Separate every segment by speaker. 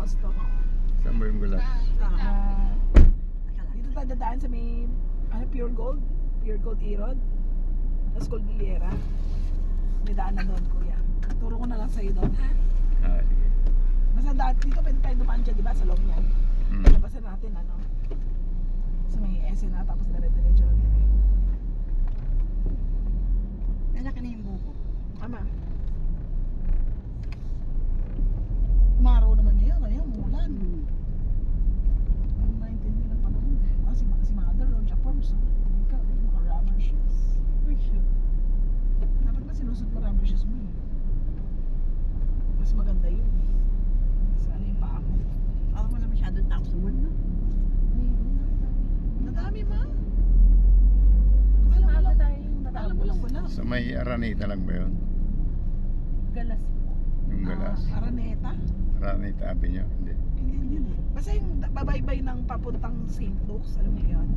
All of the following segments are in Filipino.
Speaker 1: Agosto.
Speaker 2: Saan ba yung gulas?
Speaker 1: Dito tayo dadaan sa may Pure Gold. Pure Gold Irod. Tapos Cordillera. May daan na doon, kuya. Turo ko na lang sa'yo doon, ha?
Speaker 2: Sige.
Speaker 1: Basta daan, dito pwede tayo dumaan dyan, di ba? Sa loob niyan. Labasan natin, ano? Sa may SNA, tapos dire-diretso lang yan.
Speaker 3: Kaya ka na yung buko.
Speaker 1: Ama. Umaraw naman ngayon, ngayon, umulan. Ang naintindi ng panahon. Si Mother, Roja Forms. Ikaw, mga rubber shoes. Dapat ba sinusot mo rubber shoes mo? Mas maganda yun. Mas ano yung paa mo.
Speaker 3: Ako wala masyadong tao sa mundo.
Speaker 1: Nadami ma.
Speaker 4: Sumama tayo yung
Speaker 1: Alam mo lang wala.
Speaker 2: Sa may Araneta lang ba yun?
Speaker 4: galas po.
Speaker 2: Yung galas?
Speaker 1: Araneta?
Speaker 2: Araneta Avenue? Hindi.
Speaker 1: Hindi. Basta yung babaybay ng papuntang St. Luke's, alam mo yun?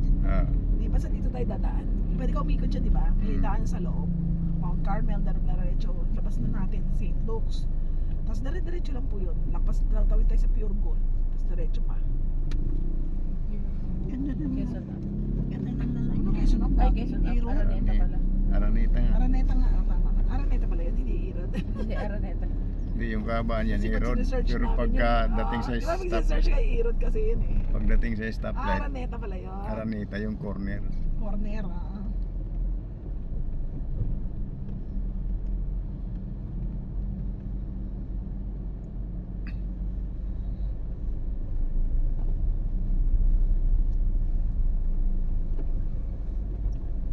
Speaker 1: Di basta dito tayo dadaan. Pwede ka umikot dyan, di ba? May daan sa loob. Mount Carmel, diretso. Labas na natin, St. Luke's. Tapos diretso lang po yun. Lakpas, tawid tayo sa Pure Gold. Tapos diretso pa.
Speaker 3: Ganda naman.
Speaker 4: Quezon Up.
Speaker 3: Ganda ng lalaki.
Speaker 1: Ano Quezon Up?
Speaker 4: Ay, Quezon Up.
Speaker 1: Irod?
Speaker 4: Araneta pala.
Speaker 2: Araneta nga.
Speaker 1: Araneta nga. Tama. Araneta pala yun, hindi Irod.
Speaker 4: Hindi, Araneta.
Speaker 2: Hindi, yung kahabaan yan,
Speaker 1: Kasi pag
Speaker 2: Irod.
Speaker 1: sinesearch
Speaker 2: Pero
Speaker 1: namin
Speaker 2: pagkadating
Speaker 1: yun,
Speaker 2: sa
Speaker 1: di ba
Speaker 2: stoplight,
Speaker 1: mag-search kay Irod kasi yun eh.
Speaker 2: pagdating sa stoplight,
Speaker 1: Araneta pala yun.
Speaker 2: Araneta yung corner.
Speaker 1: Corner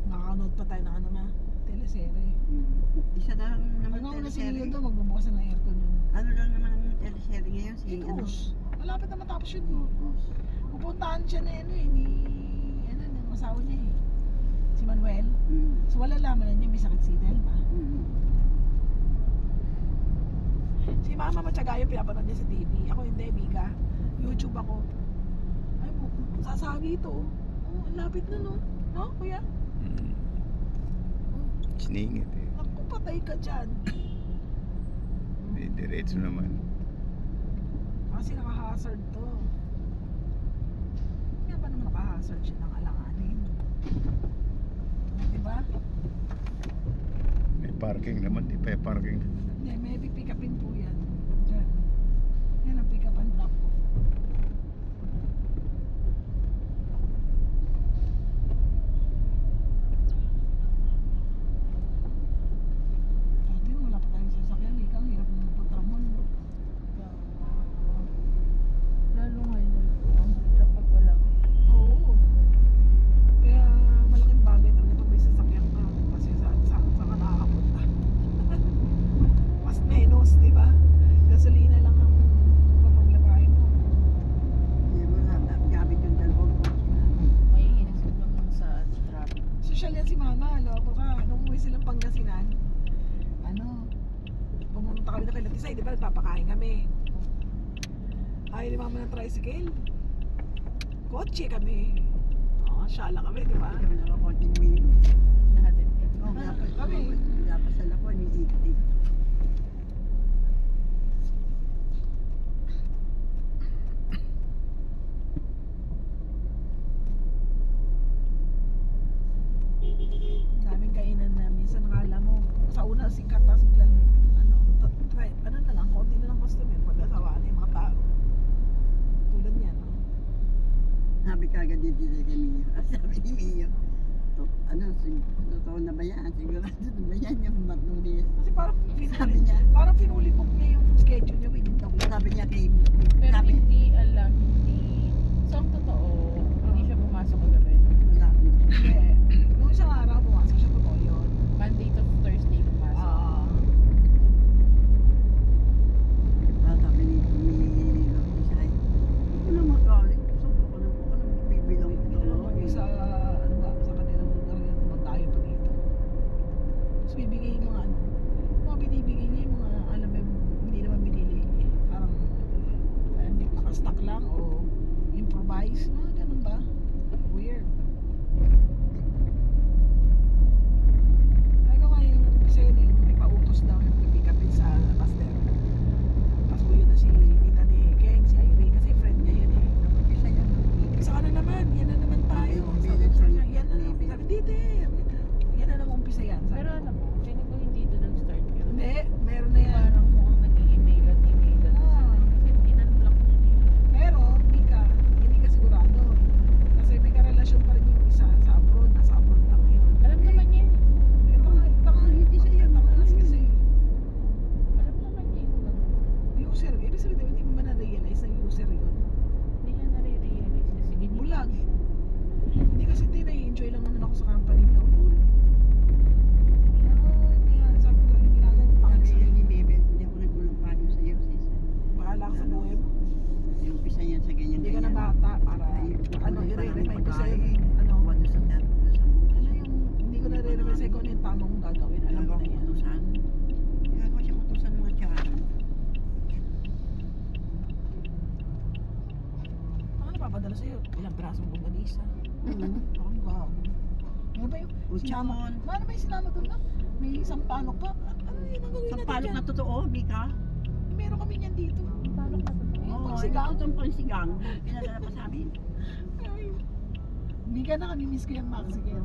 Speaker 1: Nakakanood pa tayo ng ano ma, teleserye.
Speaker 3: Isa lang naman
Speaker 1: Pag nauna si Leo
Speaker 3: teleserye.
Speaker 1: doon, magbubukas na ng aircon yun.
Speaker 3: Ano lang naman ang teleserye ngayon? Si ano?
Speaker 1: Cruise. Malapit na matapos yun eh. Pupuntahan siya na ano eh, ni ng asawa niya eh. Si Manuel. So wala laman na niya, may sakit si Delma. Si Mama Matiyagayo, pinapanood niya sa TV. Ako hindi, Mika. YouTube ako. Ay, sasagi ito. Oh, ang lapit na no. No, kuya?
Speaker 2: Siningit eh.
Speaker 1: Naku, patay ka dyan.
Speaker 2: Di diretso naman.
Speaker 1: Kasi naka-hazard to. Kaya pa naman naka-hazard siya ng alanganin. Diba?
Speaker 2: May parking naman, di pa yung parking.
Speaker 1: Hindi, may pick upin po yan. Diyan. Yan ang pick up and drop off. Dati wala pa tayong sasakyan. Ikaw, ang hirap na magpatramon.
Speaker 4: Lalo ngayon, ang hirap pag wala.
Speaker 1: Oo. Kaya malaking bagay talaga ito may sasakyan ka. Kasi saan ka nakakapunta. Mas menos, di ba? Gasolina lang ang paproblemahin mo.
Speaker 3: Hindi mo lang. Gamit yung dalawang
Speaker 4: May inis lang sa traffic.
Speaker 1: Social yan si Mama, loko ka. Nung umuwi silang Pangasinan, pumunta kami na kay Latisay, di ba? Nagpapakain kami. Ayaw ni Mama ng tricycle. Kotse kami. Syala kami, di ba?
Speaker 3: Kami nakakontin mo yun.
Speaker 4: Nahatid ka.
Speaker 1: Kami.
Speaker 3: Dapat sa lakon, yung 80.
Speaker 1: Daming kainan na minsan nakala mo sa una sikat tapos biglang ano na lang, konti na lang customer pag asawaan na yung mga tao. Tulad niyan, no?
Speaker 3: Sabi ka agad dito kay Mio. Sabi ni Mio, totoo na ba yan? Sigurado na ba yan yung matnulis?
Speaker 1: Kasi parang
Speaker 3: Sabi niya,
Speaker 1: pinuli-book niya yung schedule niya within the week.
Speaker 3: sabi niya kay
Speaker 4: Pero
Speaker 3: sabi,
Speaker 4: hindi alam, hindi. So, ang totoo, hindi siya pumasok kagabi.
Speaker 3: wala.
Speaker 1: Yeah. Nung isang araw pumasok siya, totoo yun.
Speaker 4: Monday to Thursday pumasok.
Speaker 3: Sabi ni Isay, hindi ko na magalit. Sabi ko na, ako na bibilang
Speaker 1: Hindi na naman yung sa, sa kanilang lugar yan, magtayo pa dito. Tapos bibigay yung mga binibigay niya yung mga, alam mo, hindi naman binili. Parang,
Speaker 4: Hindi ko
Speaker 1: nakastock lang o improvise, ganun ba? Weird.
Speaker 4: isa.
Speaker 1: Parang gago. Ano ba yung
Speaker 3: Uchamon.
Speaker 1: Ano ba yung sinama doon na? May isang palok pa. Ano yun ang gagawin
Speaker 3: Sa
Speaker 1: natin
Speaker 3: palok
Speaker 1: dyan?
Speaker 3: na totoo, Mika.
Speaker 1: Meron kami niyan dito.
Speaker 4: Paano ka to?
Speaker 1: Yung
Speaker 3: Oo,
Speaker 1: pagsigang.
Speaker 3: ito itong pangsigang. Pinadala pa sa amin.
Speaker 1: Ay, hindi ka nakami-miss ko yung Mexican.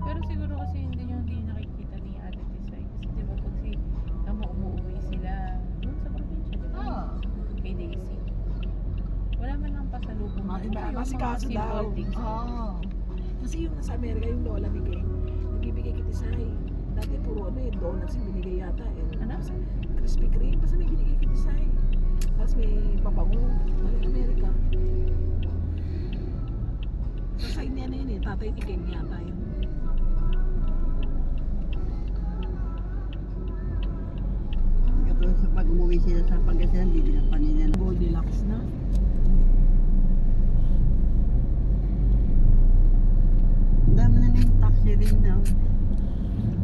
Speaker 4: Pero siguro kasi hindi nakikita ni Ate Tisay. Kasi di ba pag si Amo umuwi sila doon sa probinsya, di ba?
Speaker 1: Ah,
Speaker 4: Kay Daisy. Wala man lang pasalubong.
Speaker 1: masikaso
Speaker 4: Yung mga
Speaker 1: daw.
Speaker 4: simple things.
Speaker 1: Oo. Kasi yung nasa Amerika, yung lola ni King, nagbibigay kitisay. Dati puro ano eh, donuts yung binigay yata.
Speaker 4: Ano?
Speaker 1: Krispy Kreme, basta may binigay kitisay. Tapos may pabango. Balik Amerika. Sa side niya na yun eh, tatay ni King yata yun.
Speaker 3: Kapag sa pag umuwi sila sa Pangasinan, bibilang pa nila ng
Speaker 1: Goldilocks na.
Speaker 3: Ang dami na yung taxi rin na.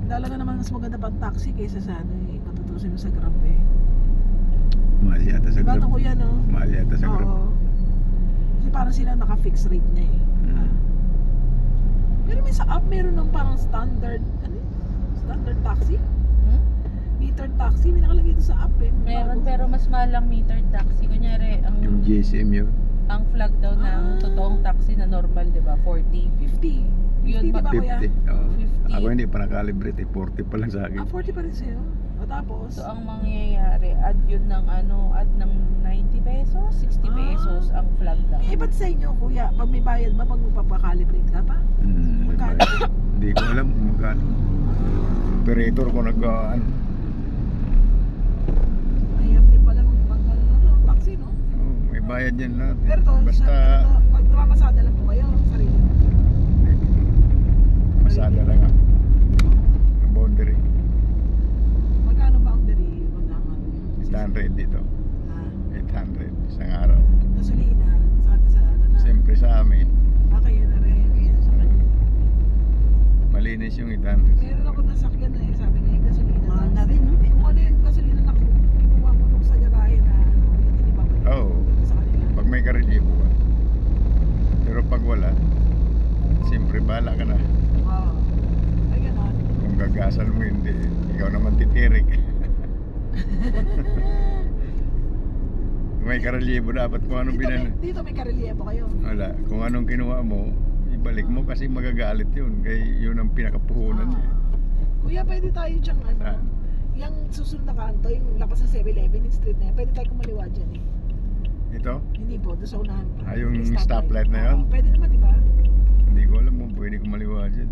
Speaker 1: Talaga naman mas maganda pang taxi kaysa sa ano eh, kung tutusin mo sa Grab eh.
Speaker 2: Mahal yata sa
Speaker 1: Diba
Speaker 2: Grab.
Speaker 1: ito kuya no?
Speaker 2: Mahal yata sa Grab.
Speaker 1: Oo. Kasi parang sila naka-fix rate na eh.
Speaker 2: Mm.
Speaker 1: Pero may sa app meron ng parang standard, ano yun? Standard taxi?
Speaker 4: Hmm?
Speaker 1: Metered taxi, may nakalagay ito sa app eh.
Speaker 4: Meron pero mas mahal lang metered taxi. Kunyari,
Speaker 2: Yung GSM yun.
Speaker 4: ang flag daw ng totoong taxi na normal, di ba? 40.
Speaker 1: 50. 50
Speaker 4: Yun
Speaker 1: di
Speaker 4: ba?
Speaker 1: ba kuya?
Speaker 2: 50. Oo.
Speaker 4: 50.
Speaker 2: Ako hindi pa nakalibrate eh. 40 pa lang sa akin.
Speaker 1: 40 pa rin sa'yo. O tapos,
Speaker 4: So, ang mangyayari, add yun ng add ng 90 pesos, 60 pesos ang flag daw.
Speaker 1: eh ba't sa inyo kuya, pag may bayad ba, pag magpapakalibrate ka pa? Magkano?
Speaker 2: Hindi ko alam kung magkano. Operator ko nag-ano.
Speaker 1: Mahirap din pala taxi no?
Speaker 2: Oh, may bayad yan lahat.
Speaker 1: Pero to,
Speaker 2: Basta
Speaker 1: pag namamasada lang po kayo, sarili.
Speaker 2: masada lang ang boundary.
Speaker 1: Magkano ba ang deri? Magkano?
Speaker 2: 800 dito.
Speaker 1: Ah,
Speaker 2: 800 isang araw.
Speaker 1: gasolina, sa ano na.
Speaker 2: Siyempre sa amin,
Speaker 1: Kayo na rin.
Speaker 3: sa kanila.
Speaker 2: malinis yung 800.
Speaker 1: Meron ako nasakyan na eh, sabi niya yung gasolina.
Speaker 3: Mahal na rin, no?
Speaker 1: Kung ano yung gasolina na kinuha mo nung sa garahe na ano, yun din ibabalik.
Speaker 2: Oo.
Speaker 1: Sa kanila.
Speaker 2: Pag may karelibo ka. Pero pag wala, siyempre bahala ka na.
Speaker 1: Oo. Ay ganon.
Speaker 2: Kung gagasal mo hindi, ikaw naman titirik. Kung may karelibo dapat kung anong binan.
Speaker 1: Dito may karelyebo kayo.
Speaker 2: Wala. Kung anong kinuha mo, ibalik mo kasi magagalit yun. Kaya yun ang pinakapuhunan niya.
Speaker 1: Kuya, pwede tayo diyang ano,
Speaker 2: Ah.
Speaker 1: yung susunod na kanto, yung labas ng 7-Eleven, yung street na yan, pwede tayo kumaliwa dyan eh.
Speaker 2: Ito,
Speaker 1: Hindi po, doon sa unahan.
Speaker 2: yung
Speaker 1: May
Speaker 2: stoplight na yun?
Speaker 1: Oo, pwede naman, di ba?
Speaker 2: hindi ko alam kung pwede kumaliwa dyan.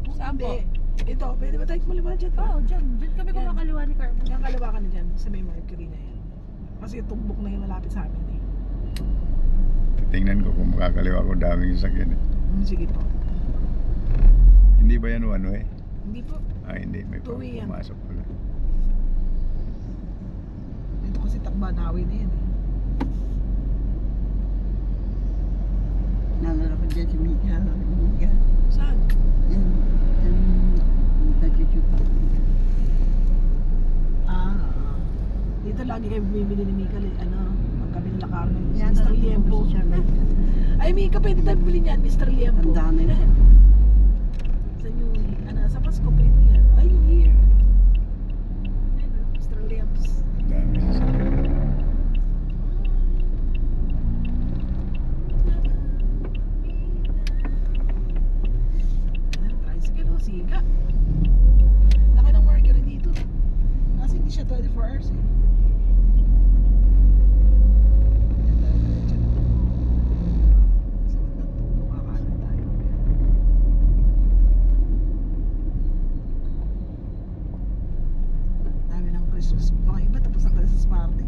Speaker 4: Saan po?
Speaker 1: Hindi. Ito, pwede ba tayo kumaliwa dyan?
Speaker 4: Oo, dyan kami
Speaker 1: Yan.
Speaker 4: kumakaliwa ni Carmen.
Speaker 1: Yung kaliwa ka na dyan, sa may Mercury na yan. Kasi tumbok na yung malapit sa amin eh.
Speaker 2: Titingnan ko kung makakaliwa ko daming sasakyan eh.
Speaker 1: Sige po.
Speaker 2: Hindi ba yan one way?
Speaker 1: Hindi po.
Speaker 2: Ah, hindi. May
Speaker 1: Two-way yan.
Speaker 2: pumasok pala.
Speaker 1: Ito kasi Takbanawi na yan eh.
Speaker 3: Nalala ko dyan si Mika. Mika.
Speaker 1: Saan?
Speaker 3: Yan. Yan. Nag-YouTube.
Speaker 1: Dito lagi kayo bumibili ni Mika, ano, pag kami nila Carmen.
Speaker 3: Yan,
Speaker 1: Mr.
Speaker 3: talagang
Speaker 1: Liempo.
Speaker 3: siya.
Speaker 1: Ay, Mika, pwede tayo bumili niyan, Mr. Liempo.
Speaker 3: Ang dami.
Speaker 1: Sa New Year. Ano, sa Pasko pwede yan. Ay, New Year. Ayun, Mr. Liempo.
Speaker 2: Dami sasakyan.
Speaker 1: Tricycle o, siga. Laki ng Mercury dito. Kasi hindi siya 24 hours eh. Yan tayo, diretso na. Sa bandang tulo, kakanan tayo. Dami ng Christmas. Mga iba tapos ang Christmas party.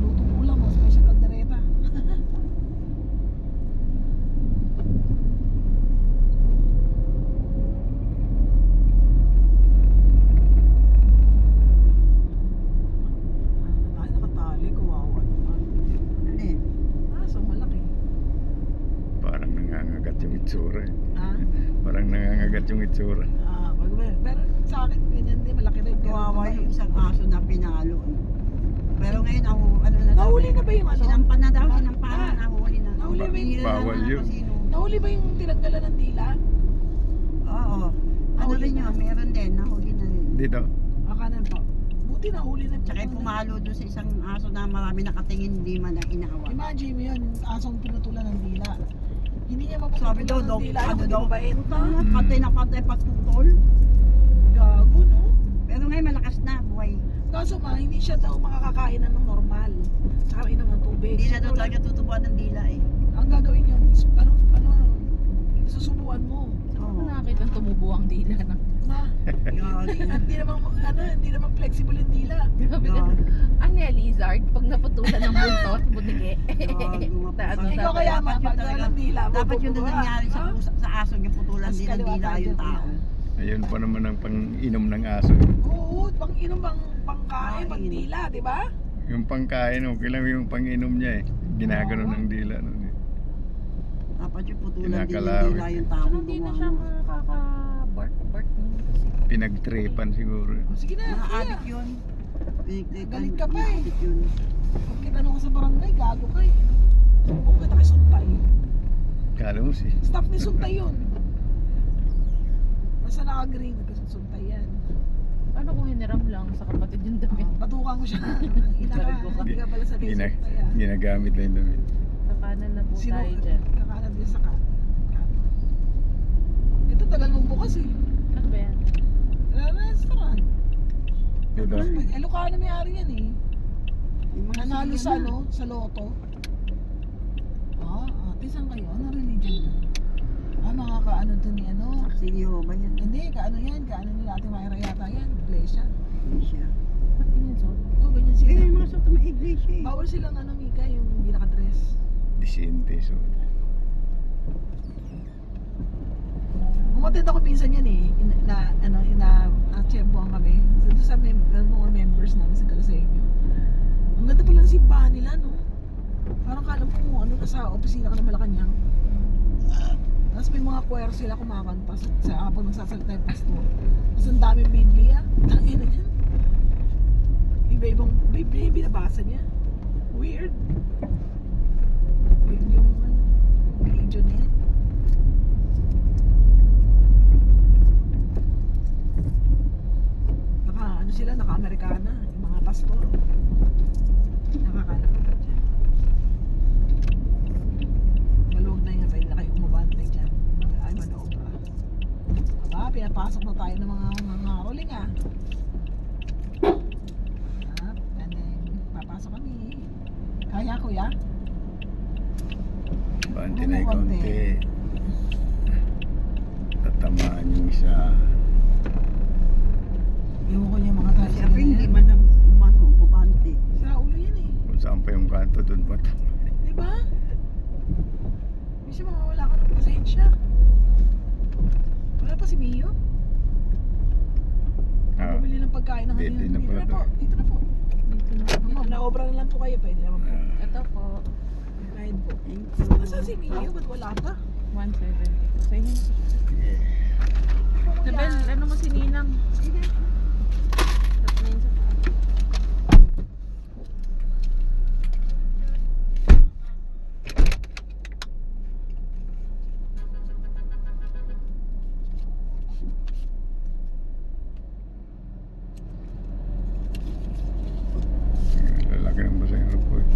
Speaker 1: Lutong ulam mo, special kaldereta. Ay, nakatali, kawawa naman.
Speaker 3: Ano eh?
Speaker 1: So malaki.
Speaker 2: Parang nangangagat yung itsura eh.
Speaker 1: Ha?
Speaker 2: Parang nangangagat yung itsura.
Speaker 1: Pero sa akin, ganyan din, malaki rin. Pero
Speaker 3: Kawawa yung isang aso na pinalo. Pero ngayon, ano na daw.
Speaker 1: Nahuli na ba yung ano?
Speaker 3: Sinampan na daw,
Speaker 1: Ah,
Speaker 3: sinampan na,
Speaker 1: ah.
Speaker 3: nahuli na.
Speaker 1: Nahuli ba yung-
Speaker 3: Binila na
Speaker 2: Bawal
Speaker 3: ng
Speaker 2: yun.
Speaker 3: kasino.
Speaker 1: Nahuli ba yung tinanggalan ng dila?
Speaker 3: Oo. Ano
Speaker 1: Nahuli
Speaker 3: rin
Speaker 1: na.
Speaker 3: yun, meron din, nahuli na rin.
Speaker 2: Dito.
Speaker 1: Akanan po. Buti nahuli na.
Speaker 3: Tsaka yung pumalo doon sa isang aso na marami nakatingin, hindi man na inahawa.
Speaker 1: Imagine mo yun, yung asong pinutulan ng dila. Hindi niya mapuputulan
Speaker 3: Sabi daw,
Speaker 1: ng dila.
Speaker 3: ano
Speaker 1: Ano
Speaker 3: daw,
Speaker 1: mabait na.
Speaker 3: patay na patay pagtutol.
Speaker 1: Gago, no?
Speaker 3: Pero ngayon malakas na, buhay.
Speaker 1: Kaso ma, hindi siya daw makakakain na ng normal. Tsaka inom ng tubig.
Speaker 3: Hindi na daw
Speaker 1: Siguro
Speaker 3: talaga tutubuan ng dila eh.
Speaker 1: ang gagawin yun, susubuan mo.
Speaker 4: Ako
Speaker 3: Oo.
Speaker 4: nakakita tumubo ang dila na.
Speaker 1: Ma, hindi naman, hindi naman flexible yung dila.
Speaker 4: Grabe
Speaker 3: Yun.
Speaker 4: na. Ano yan, lizard? Pag naputulan ng buntot, bunige.
Speaker 3: Yun.
Speaker 4: Taas na
Speaker 1: Ikaw kaya ma,
Speaker 3: Dapat yun
Speaker 1: pag
Speaker 3: talaga-
Speaker 1: ng dila,
Speaker 3: Dapat yun din
Speaker 1: bububuha.
Speaker 3: nangyari sa,
Speaker 1: Ha?
Speaker 3: sa aso yung putulan
Speaker 1: Mas
Speaker 3: din ng
Speaker 1: kaliwa
Speaker 3: dila
Speaker 1: tayo
Speaker 3: yung
Speaker 1: dyan,
Speaker 3: tao.
Speaker 2: Ayun pa naman ang pang-inom ng aso.
Speaker 1: Oo, pang inom, pangkain, pang dila, di ba?
Speaker 2: Yung pangkain, okay lang yung pang-inom niya eh. Ginagano ng dila nun eh.
Speaker 3: Dapat yung putulan din ng
Speaker 2: Kinakalawit
Speaker 3: dila yung
Speaker 2: eh.
Speaker 3: tao.
Speaker 4: Saka hindi na siya makaka-bark kasi.
Speaker 2: Pinagtripan siguro.
Speaker 1: O, sige na,
Speaker 3: Mga
Speaker 1: kaya.
Speaker 3: adik yun.
Speaker 1: Galit ka pa eh.
Speaker 3: Adik yun.
Speaker 1: Pag kinanong ka sa barangay, gago ka eh. Sumbong kita kay Suntay.
Speaker 2: Kala mo si
Speaker 1: Staff ni Suntay yun. Basta naka-green, Suntay yan.
Speaker 4: Paano kung hiniram lang sa kapatid yung damit?
Speaker 1: Patukan ko siya. Ina ka, hindi ka pala sa kay
Speaker 2: Gina-
Speaker 1: Suntay ah.
Speaker 2: ginagamit na yung damit.
Speaker 4: Kakanan na po
Speaker 1: Sino?
Speaker 4: tayo dyan.
Speaker 1: Kakanan din sa kanan. Ito tagal mong bukas eh.
Speaker 4: Ano ba yan?
Speaker 1: Restaurant.
Speaker 2: Dito.
Speaker 1: Ilocano may-ari yan eh.
Speaker 3: Yung mga
Speaker 1: Nanalo
Speaker 3: senior
Speaker 1: sa
Speaker 3: na.
Speaker 1: ano, sa loto. Ate, saan kayo? Ano religion na? Mga kaano to ni ano?
Speaker 3: Saksi ni Jehovah yan.
Speaker 1: Hindi, kaano yan? Kaano nila Ate Mayra yata yan? Iglesia.
Speaker 3: Hindi siya.
Speaker 4: Ba't ganyan so?
Speaker 1: Oo, ganyan
Speaker 3: Eh,
Speaker 1: sila.
Speaker 3: yung mga sa may iglesia eh.
Speaker 1: Bawal silang ano, Mika, yung hindi nakadress.
Speaker 2: Disente. So,
Speaker 1: Umatid ako minsan yan eh. Na-tsempohan kami. Dito sa mga members namin sa Calaseño. Ang ganda pala ng simbahan nila, no? Parang kala mo, ano, nasa opisina ka ng Malacanang. Tapos may mga choir sila kumakanta sa habang nagsasalita yung pastor. Tapos ang daming Biblia. Tangin na yan. Iba-ibang Biblia yung binabasa niya. Weird. Weird yung religion niya. Sila naka-Amerikana, yung mga pastor. Nakakalap ka dyan. Maluwag na yun, pwede na kayo umabantay dyan. Ay, manoobra. Aba, pinapasok na tayo ng mga rolling ah. And then, papasok kami. Kaya kuya?
Speaker 2: bante na yung
Speaker 1: konti.
Speaker 2: konti. Tatamaan yung isa.
Speaker 1: Ewan ko niya mga tayo.
Speaker 3: Siyempre hindi man bubante.
Speaker 1: Sa ulo yan eh.
Speaker 2: Kung saan pa yung kanto, doon pa tamaan.
Speaker 1: Diba? Kasi mawawala ka ng pasensya. Wala pa si Mio?
Speaker 2: Ah,
Speaker 1: Bumili ng pagkain ng
Speaker 2: Dito
Speaker 1: kanina.
Speaker 2: na pala
Speaker 1: po.
Speaker 2: to.
Speaker 1: Dito na po.
Speaker 4: Dito na.
Speaker 1: Ma'am, na-obra na lang po kayo. Pwede naman po.
Speaker 2: ah,
Speaker 4: Ito po,
Speaker 1: Kahit po.
Speaker 3: Thank you.
Speaker 1: Nasaan si Mio? Ba't wala pa?
Speaker 4: 170 po. Sa inyo.
Speaker 2: yeah.
Speaker 4: Nabel, ano mo si Ninang?
Speaker 1: Sige.
Speaker 4: Tapos na yun sa paa.
Speaker 2: Lalaki ng basa yung rupo eh.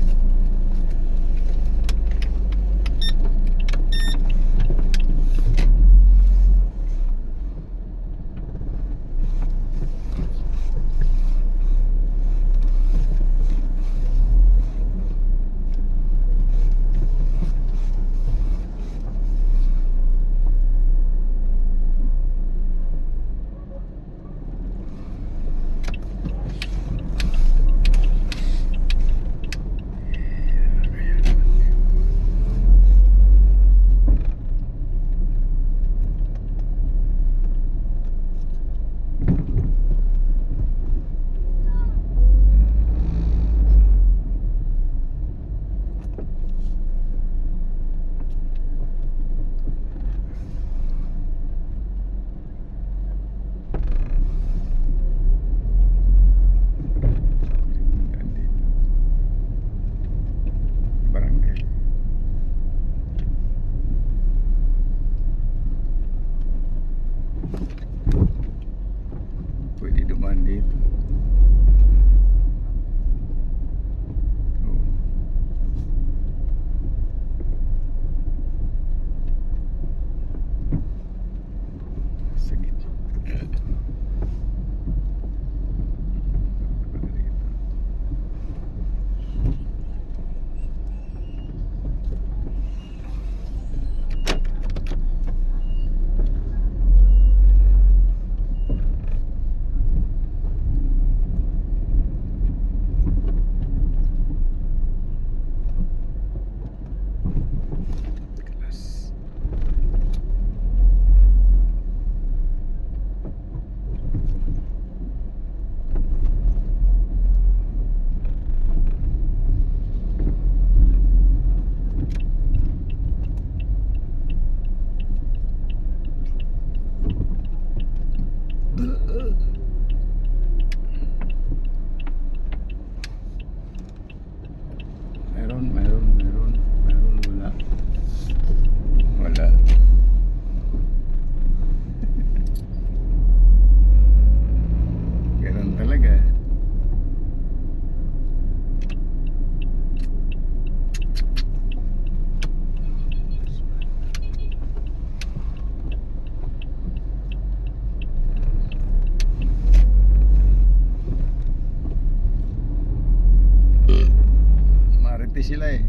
Speaker 2: sila eh.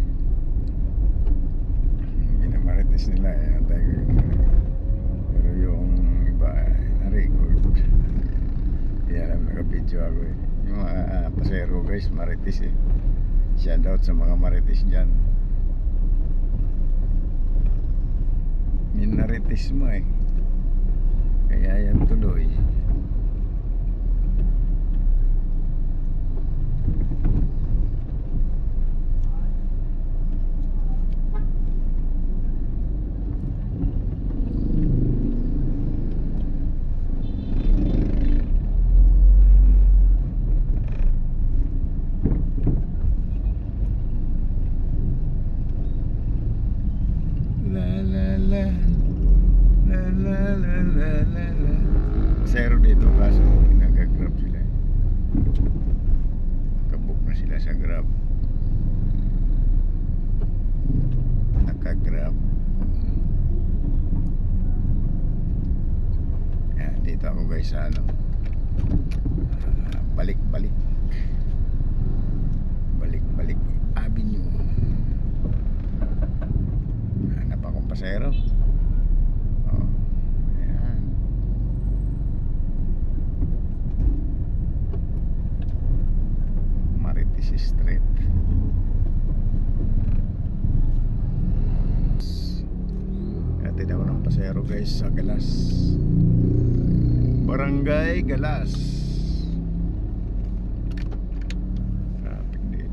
Speaker 2: Minamarites nila eh. Pero yung iba na-record. Yan ang naka-video ako eh. Yung mga pasero guys, marites eh. Shoutout sa mga marites dyan. Minarites mo eh. Kaya yan tuloy. La la la la la la la la la. Zero dito kaso nag-grab sila eh. Nakabook na sila sa grab. Naka-grab. Yan, dito ako guys sa ano. Balik-balik. Balik-balik Avenue. Hanap akong pasero. Oh, ayan. Marites Street. Hatid ako ng pasero guys sa Galas. Barangay Galas. Traffic dito.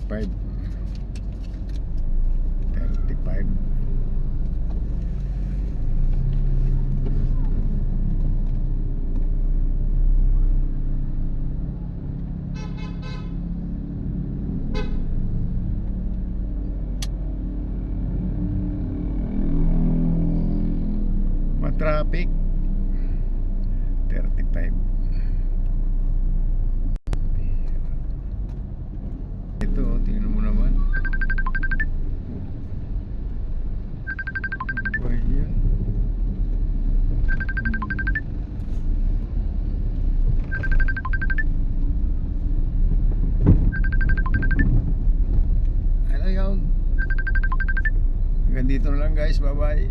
Speaker 2: $5 $35 ma-traffic 35 ito, tingnan mo naman. Ano ba yan? Ano yun? Hanggang dito na lang guys. Bye bye.